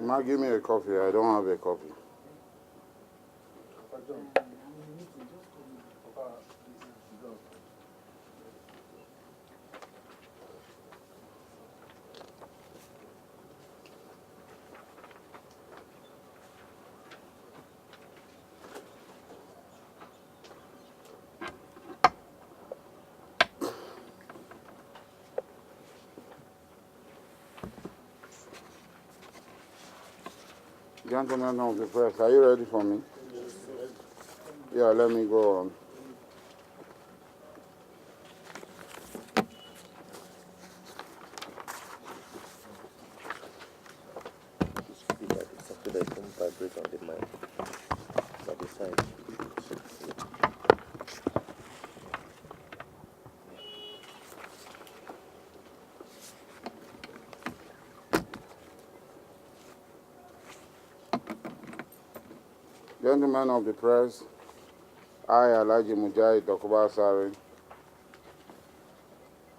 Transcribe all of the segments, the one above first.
Ma, give me a copy. I don't have a copy. Gentlemen of the press, are you ready for me? Yeah, let me go on. So that it won't vibrate on the mic by the side. Gentlemen of the press, I, Asari Dokubo,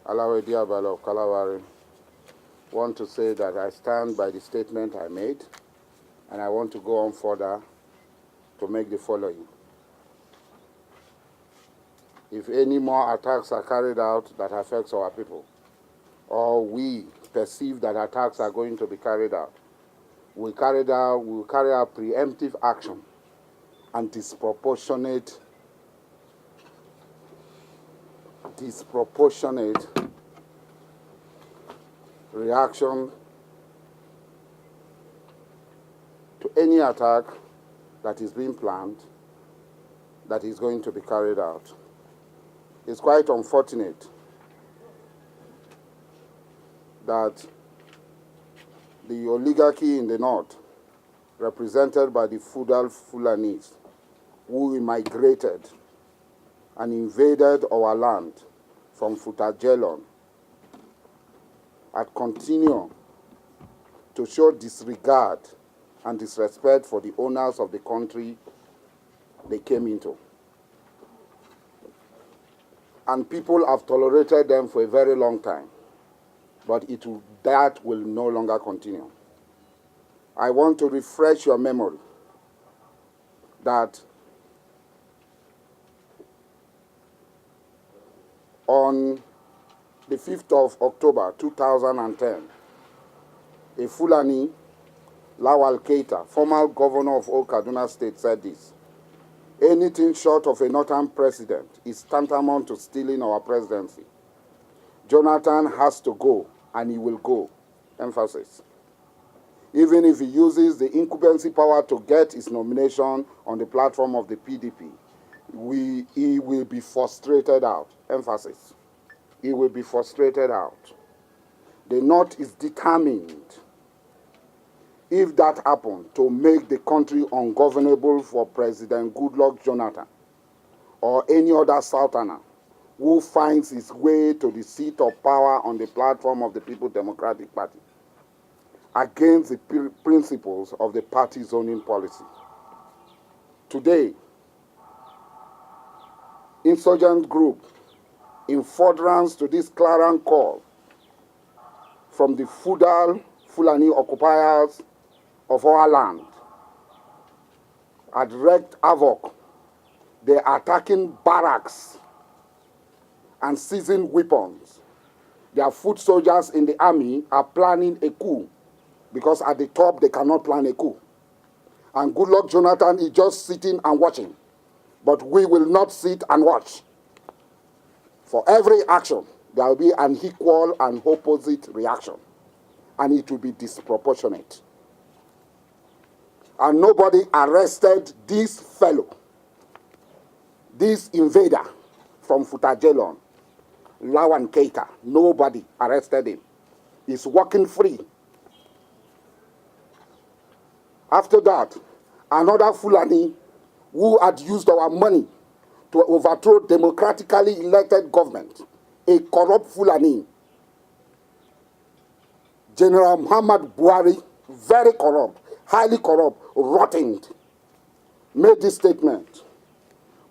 Alawedi Abala of Kalawari, want to say that I stand by the statement I made, and I want to go on further to make the following. If any more attacks are carried out that affects our people, or we perceive that attacks are going to be carried out, we will carry out preemptive action and disproportionate reaction to any attack that is being planned that is going to be carried out. It's quite unfortunate that the oligarchy in the north, represented by the feudal Fulanis, who immigrated and invaded our land from Futajelon, had continued to show disregard and disrespect for the owners of the country they came into. And people have tolerated them for a very long time, but that will no longer continue. I want to refresh your memory that on the 5th of October 2010, a Fulani, Lawal Keita, former governor of Old Kaduna State, said this: anything short of a northern president is tantamount to stealing our presidency. Jonathan has to go, and he will go. Emphasis. Even if he uses the incumbency power to get his nomination on the platform of the PDP, he will be frustrated out. Emphasis. He will be frustrated out. The North is determined, if that happens, to make the country ungovernable for President Goodluck Jonathan or any other Southerner who finds his way to the seat of power on the platform of the People's Democratic Party, against the principles of the party zoning policy. Today, insurgent group, in furtherance to this clarion call from the feudal Fulani occupiers of our land, had wreaked havoc. They are attacking barracks and seizing weapons. Their foot soldiers in the army are planning a coup, because at the top they cannot plan a coup. And Goodluck Jonathan is just sitting and watching. But we will not sit and watch. For every action, there will be an equal and opposite reaction. And it will be disproportionate. And nobody arrested this fellow, this invader from Futajelon, Lawan Keita. Nobody arrested him. He's walking free. After that, another Fulani who had used our money to overthrow democratically elected government, a corrupt Fulani, General Muhammad Buhari, very corrupt, highly corrupt, rotten, made this statement.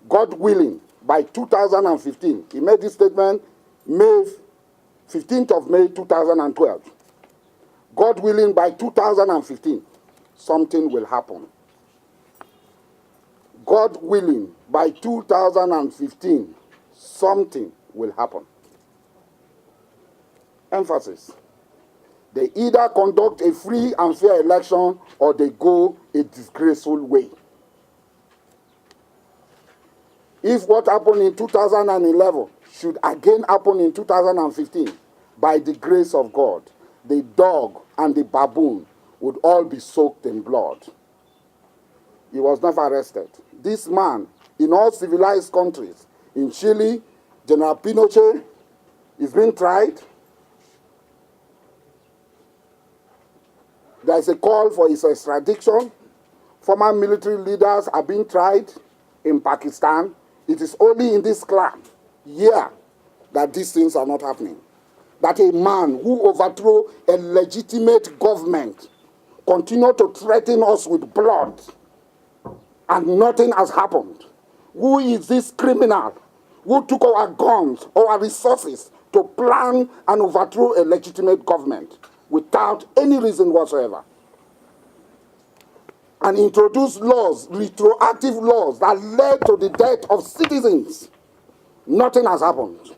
God willing, by 2015, he made this statement 15th of May 2012. God willing, by 2015, something will happen. God willing, by 2015, something will happen. Emphasis. They either conduct a free and fair election or they go a disgraceful way. If what happened in 2011 should again happen in 2015, by the grace of God, the dog and the baboon would all be soaked in blood. He was never arrested. This man, in all civilized countries, in Chile, General Pinochet is being tried. There is a call for his extradition. Former military leaders are being tried in Pakistan. It is only in this clan here that these things are not happening. That a man who overthrew a legitimate government continue to threaten us with blood and nothing has happened. Who is this criminal who took our guns, our resources to plan and overthrow a legitimate government without any reason whatsoever? And introduced laws, retroactive laws that led to the death of citizens. Nothing has happened.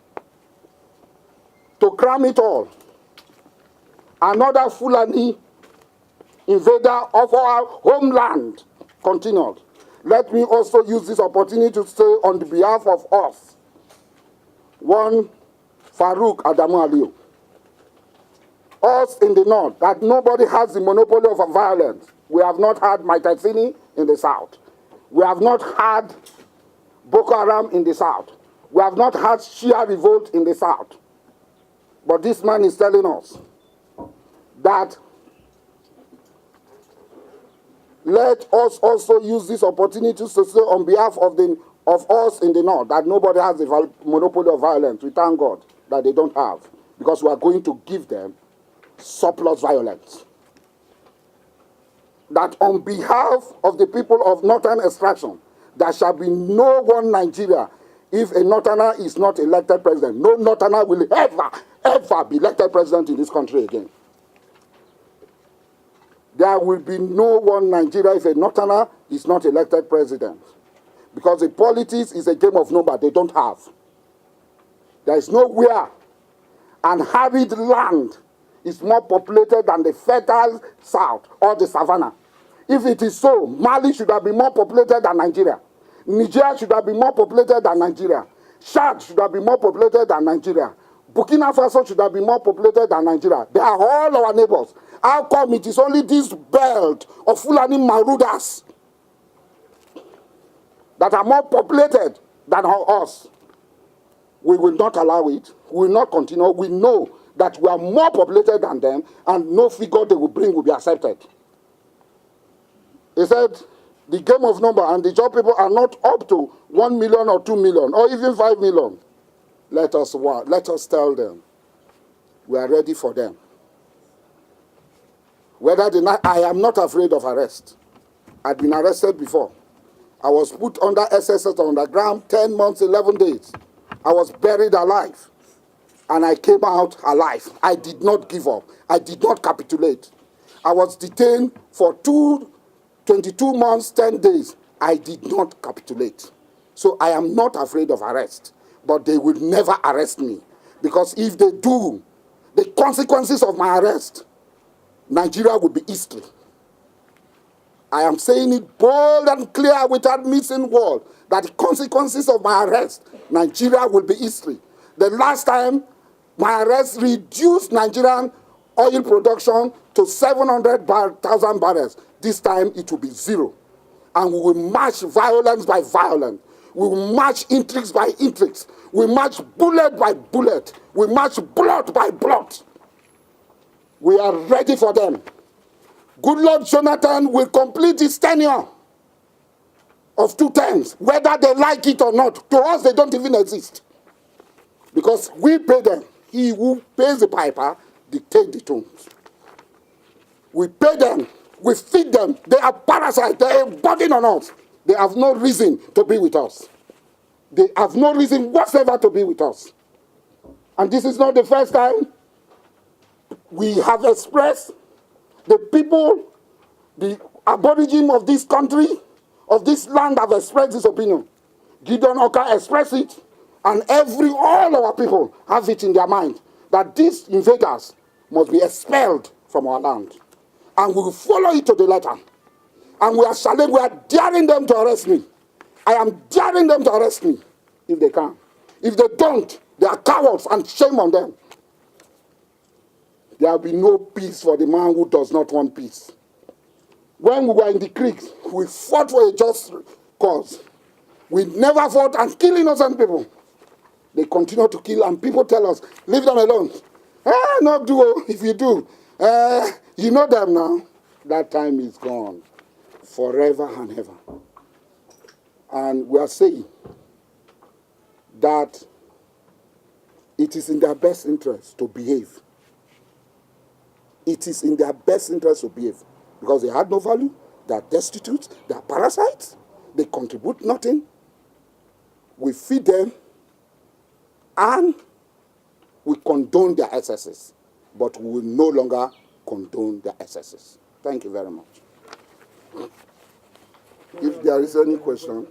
To cram it all, another Fulani invader of our homeland continued. Let me also use this opportunity to say on the behalf of us, one Farouk Adamu Aliyu, us in the north, that nobody has the monopoly of violence. We have not had Maitatsini in the south. We have not had Boko Haram in the south. We have not had Shia revolt in the south. But this man is telling us that let us also use this opportunity to say on behalf of us in the north that nobody has the monopoly of violence. We thank God that they don't have, because we are going to give them surplus violence. That on behalf of the people of northern extraction, there shall be no one Nigeria if a northerner is not elected president. No northerner will ever be elected president in this country again. There will be no one Nigeria if a northerner is not elected president. Because the politics is a game of number they don't have. There is nowhere, and arid land is more populated than the fertile south or the savannah. If it is so, Mali should have been more populated than Nigeria. Niger should have been more populated than Nigeria. Chad should have been more populated than Nigeria. Burkina Faso should have been more populated than Nigeria. They are all our neighbors. How come it is only this belt of Fulani Marudas that are more populated than us? We will not allow it. We will not continue. We know that we are more populated than them, and no figure they will bring will be accepted. He said, the game of number and the job people are not up to 1 million or 2 million or even 5 million. Let us tell them we are ready for them. I am not afraid of arrest. I've been arrested before. I was put under SSS on the ground 10 months, 11 days. I was buried alive. And I came out alive. I did not give up. I did not capitulate. I was detained for 22 months, 10 days. I did not capitulate. So I am not afraid of arrest. But they will never arrest me. Because if they do, the consequences of my arrest, Nigeria will be history. I am saying it bold and clear without missing word, that the consequences of my arrest, Nigeria will be history. The last time my arrest reduced Nigerian oil production to 700,000 barrels. This time it will be zero. And we will match violence by violence. We will match intrigues by intrigues. We match bullet by bullet. We match blood by blood. We are ready for them. Good Lord Jonathan will complete his tenure of 2 terms, whether they like it or not. To us, they don't even exist. Because we pay them. He who pays the piper dictates the tunes. We pay them. We feed them. They are parasites. They are a burden on us. They have no reason to be with us. They have no reason whatsoever to be with us. And this is not the first time we have expressed the people The aborigine of this country, of this land, have expressed this opinion. Gideon Oka expressed it, and all our people have it in their mind that these invaders must be expelled from our land. And we will follow it to the letter. And we are daring them to arrest me. I am daring them to arrest me if they can. If they don't, they are cowards, and shame on them. There will be no peace for the man who does not want peace. When we were in the creeks, we fought for a just cause. We never fought and kill innocent people. They continue to kill, and people tell us, leave them alone. No do. If you do, you know them now. That time is gone forever and ever. And we are saying that it is in their best interest to behave. It is in their best interest to behave, because they had no value, they are destitute, they are parasites, they contribute nothing. We feed them and we condone their excesses, but we will no longer condone their excesses. Thank you very much. If there is any question.